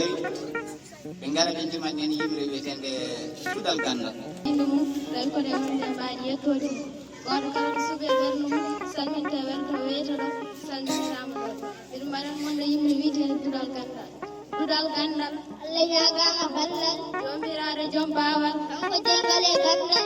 bari ɓe ngara ɓe jimanɗen yimre wiyetende Dudal Gandal. inde mum tawi kono e wonde mbaɗi yettode goto kala to suuɓe ɓernu mum salminte welto weytoɗo salminitama ɗo mbiɗa mbaɗan monɗo yimre wiyetede Dudal Gandal. Dudal Gandal Allah ñagama ballal jomiraɗo joom bawal kanko jengal e gandal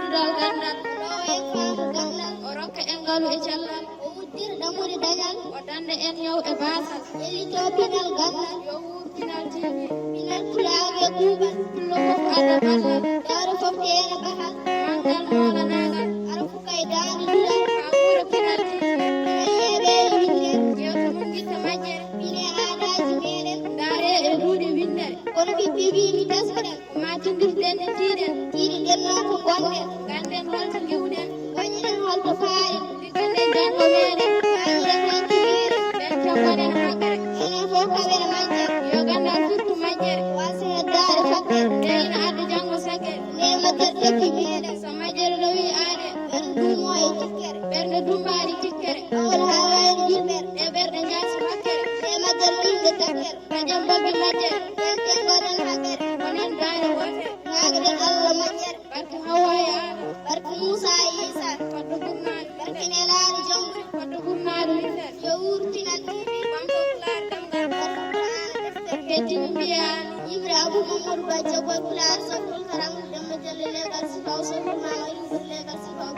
Dudal Gandal lowo e faamu gandal o rokka en ngalu e cellal o uddira ɗamude dañal o danda en ñaw e basal ƴellito pinal gandal yo wuur pinal tivi pinal pulaage kuuɓal pullo fof ada ballal dawre fof teena bahal mangal molanagal ara fuka e dande dudal ha wuura pinal tivi pinal yeeɓe e windere yewta mum guitta majjere pine aadaji meɗen daare e duuɗe windere kono ɓiɓɓe wimi taskuɗen ma tindirɗen e tiiɗen tiiɗiɗen noon ko gonɗen ganden holto giwɗen goñiɗen holto paaɗen ligganden jango meɗen mañiɗen hanki meɗen ɓen cokkoɗen haɓɓere enen fof kaɓene majjere yo gandal firtu majjere wasa heddade fakkere nde ina adda jango sakkere nde majjere ƴeppi meɗen so majjere lowi aade ɓerɗe dummo e tikkere ɓerɗe dumbaɗi tikkere ɗowol ha wayno yimɓere ɗe ɓerɗe jaasi fakkere nde majjere ɗumde takkere radiam babbi majjere ƴenten goɗen haqqere konen daare wotere nagaɗen Allah majjere barke Hawwa e Adama barke Moussa e Isa foddo gurnaɗo barke Nelaɗo jomri foddo gurnaɗo windere yo wurtinan tivi banko pulaar damgal barke Qur'ana deftere heddimi mbiyani yimre Abou Mamadou Ba jagoy pulaar sofrul karam demba jalle legal sifaw sofrul mama yimɓe legal sifaw